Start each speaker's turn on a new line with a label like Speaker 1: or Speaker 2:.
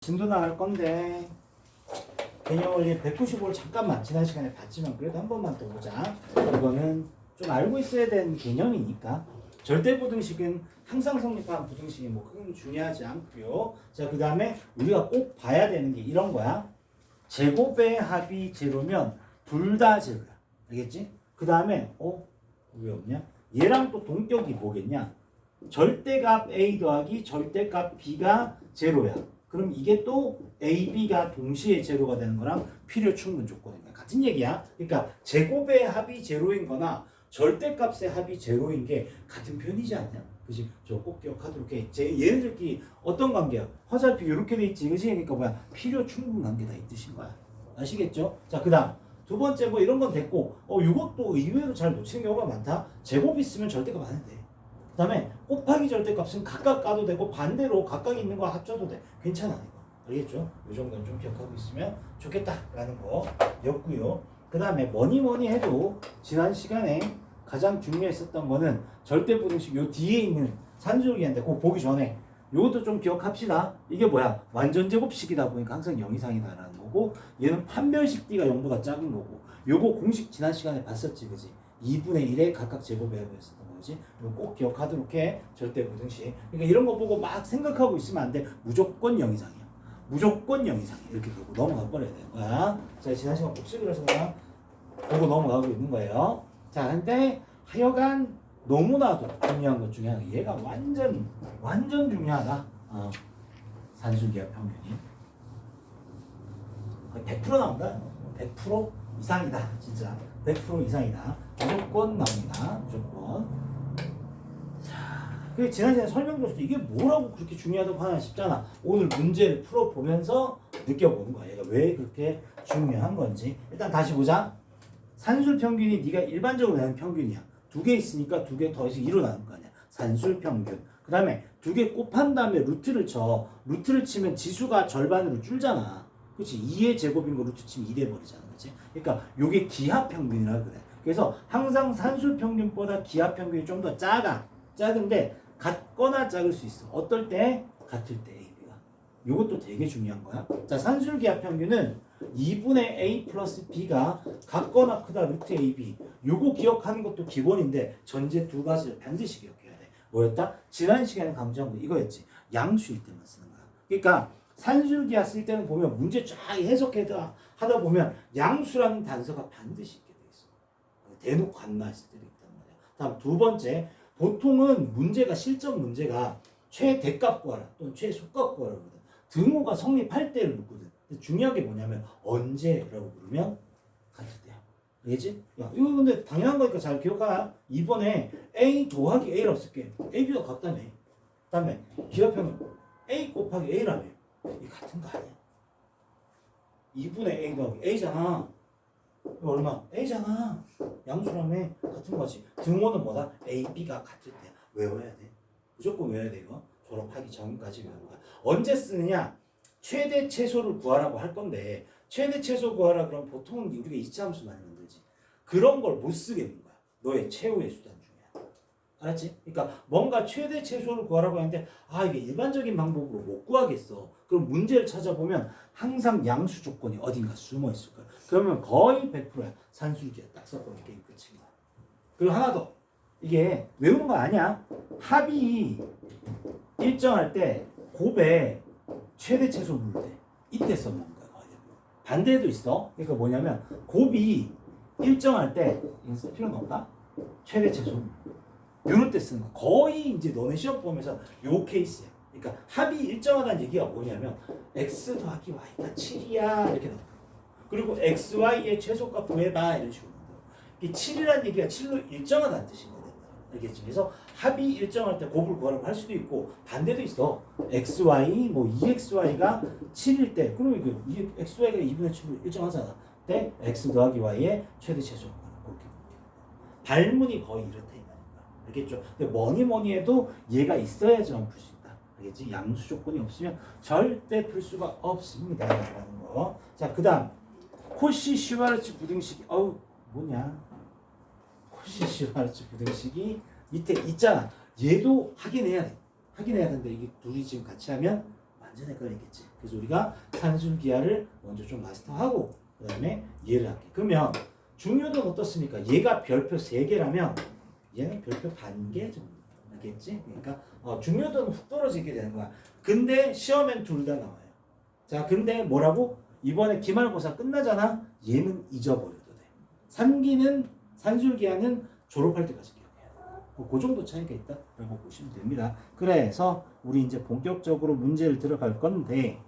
Speaker 1: 진도 나갈 건데 개념을 195를 잠깐만 지난 시간에 봤지만 그래도 한 번만 더 보자. 이거는 좀 알고 있어야 되는 개념이니까. 절대부등식은 항상 성립한 부등식이 뭐 그건 중요하지 않고요. 자, 그 다음에 우리가 꼭 봐야 되는 게 이런 거야. 제곱의 합이 제로면 둘 다 제로야. 알겠지? 그 다음에 왜 없냐? 얘랑 또 동격이 뭐겠냐? 절대값 A 더하기 절대값 B가 제로야. 그럼 이게 또 A, B가 동시에 제로가 되는 거랑 필요 충분 조건이야. 같은 얘기야. 그러니까 제곱의 합이 제로인 거나 절대값의 합이 제로인 게 같은 편이지 않냐? 그지? 저 꼭 기억하도록 해. 얘네들끼리 어떤 관계야? 화살표 이렇게 돼 있지. 그지? 그러니까 뭐야? 필요 충분 관계다 이 뜻인 거야. 아시겠죠? 자, 그 다음. 두 번째 뭐 이런 건 됐고, 이것도 의외로 잘 놓치는 경우가 많다. 제곱 있으면 절대값 안 해도 돼. 그 다음에 곱하기 절대값은 각각 까도 되고 반대로 각각 있는 거 합쳐도 돼. 괜찮아 이거. 알겠죠? 이 정도는 좀 기억하고 있으면 좋겠다라는 거였고요. 그 다음에 뭐니 해도 지난 시간에 가장 중요했었던 거는 절대부등식 요 뒤에 있는 산술기인데 그거 보기 전에 요것도 좀 기억합시다. 이게 뭐야? 완전제곱식이다 보니까 항상 0 이상이다라는 거고, 얘는 판별식 D가 0보다 작은 거고, 요거 공식 지난 시간에 봤었지, 그지? 2분의 1의 각각 제곱의 합이었었던 거지. 이거 꼭 기억하도록 해. 절대부등식. 그러니까 이런 거 보고 막 생각하고 있으면 안 돼. 무조건 0 이상이야. 무조건 0 이상이야. 이렇게 보고 넘어가 버려야 되는 거야. 자, 지난 시간 복습을 해서 그냥 보고 넘어가고 있는 거예요. 자, 근데 하여간 너무나도 중요한 것 중에 하나, 얘가 완전 중요하다. 산술기압 평균이 거의 100% 나온다. 100% 이상이다. 진짜 100% 이상이다. 무조건 나옵니다. 무조건. 자, 그 지난 시간에 설명드렸을 때 이게 뭐라고 그렇게 중요하다고 하나 싶잖아. 오늘 문제를 풀어보면서 느껴보는 거야. 얘가 왜 그렇게 중요한 건지. 일단 다시 보자. 산술 평균이 네가 일반적으로 내는 평균이야. 두 개 있으니까 두 개 더해서 2로 나눈 거 아니야. 산술 평균. 그 다음에 두 개 곱한 다음에 루트를 쳐. 루트를 치면 지수가 절반으로 줄잖아. 그렇지? 2의 제곱인 거 루트 치면 2 돼버리잖아. 그렇지? 그러니까 요게 기하 평균이라 그래. 그래서 항상 산술 평균보다 기하 평균이 좀 더 작은데 같거나 작을 수 있어. 어떨 때? 같을 때 AB가. 요것도 되게 중요한 거야. 자, 산술 기하 평균은 2분의 A 플러스 B가 같거나 크다 루트 AB. 요거 기억하는 것도 기본인데 전제 두 가지를 반드시 기억해야 돼. 뭐였다? 지난 시간에 강조한 거 이거였지. 양수일 때만 쓰는 거야. 그러니까 산술기하 쓸 때는 보면 문제 쫙 하다 보면 양수라는 단서가 반드시 있게 돼 있어. 대놓고 안 나왔을 때도 있단 말이야. 다음 두 번째, 보통은 문제가 실전 문제가 최대값 구하라 또는 최소값 구하라 그러거든. 등호가 성립할 때를 묻거든. 중요한 게 뭐냐면 언제라고 물으면 같을 때야. 알겠지? 야, 이거 근데 당연한 거니까 잘 기억하. 이번에 A 더하기 A라고 쓸게. A, B가 같다며. 그 다음에 기하평균 A 곱하기 A라며. 이 같은 거 아니야? 2분의 A 더하기 A잖아. 이거 얼마? A잖아. 양수라며. 같은 거지. 등호는 뭐다? A, B가 같을 때야. 외워야 돼. 무조건 외워야 돼 이거. 졸업하기 전까지 외우는 거야. 언제 쓰느냐? 최대 최소를 구하라고 할 건데 최대 최소 구하라 그러면 보통은 우리가 이차함수 많이 만들지. 그런 걸 못 쓰겠는 거야. 너의 최후의 수단 중이야. 알았지? 그러니까 뭔가 최대 최소를 구하라고 하는데 이게 일반적인 방법으로 못 구하겠어. 그럼 문제를 찾아보면 항상 양수 조건이 어딘가 숨어 있을 거야. 그러면 거의 100%야. 산술기야. 딱 써보면 게임 끝인 거야. 그리고 하나 더. 이게 외우는 거 아니야. 합이 일정할 때 곱에 최대 최소 물 때 이때 써먹는 거야. 반대도 있어. 그러니까 뭐냐면 곱이 일정할 때 이거 쓸 필요는 없다. 최대 최소 이럴 때 쓰는 거. 거의 이제 너네 시험 보면서 요 케이스야. 그러니까 합이 일정하다는 얘기가 뭐냐면 x 더하기 y가 7이야 이렇게 나와. 그리고 x, y의 최소값 구해봐 이런 식으로 나와. 이 7이라는 얘기가 7로 일정하다는 뜻인 거야. 알겠지? 그래서 합이 일정할 때 곱을 구하라고 할 수도 있고 반대도 있어. xy 뭐 2xy가 7일 때 그러면 그 xy가 2분의 7로 일정하잖아. 때 x 더하기 y의 최대 최소 그렇게 발문이 거의 이렇다 이 말이야. 알겠죠? 근데 뭐니 해도 얘가 있어야지만 풀 수 있다. 알겠지? 양수 조건이 없으면 절대 풀 수가 없습니다. 라는 거. 자, 그다음 코시-슈바르츠 부등식이 뭐냐? 코시-슈바르츠 부등식이 밑에 있잖아. 얘도 확인해야 돼. 확인해야 되는데 이게 둘이 지금 같이 하면 안 완전 헷갈리겠지. 그래서 우리가 산술기하를 먼저 좀 마스터하고 그 다음에 얘를 할게. 그러면 중요도는 어떻습니까? 얘가 별표 3개라면 얘는 별표 반 개 정도겠지. 그러니까 중요도는 훅 떨어지게 되는 거야. 근데 시험엔 둘 다 나와요. 자, 근데 뭐라고? 이번에 기말고사 끝나잖아. 얘는 잊어버려도 돼. 산술기하는 졸업할 때까지 기억해야 돼. 그 정도 차이가 있다라고 보시면 됩니다. 그래서 우리 이제 본격적으로 문제를 들어갈 건데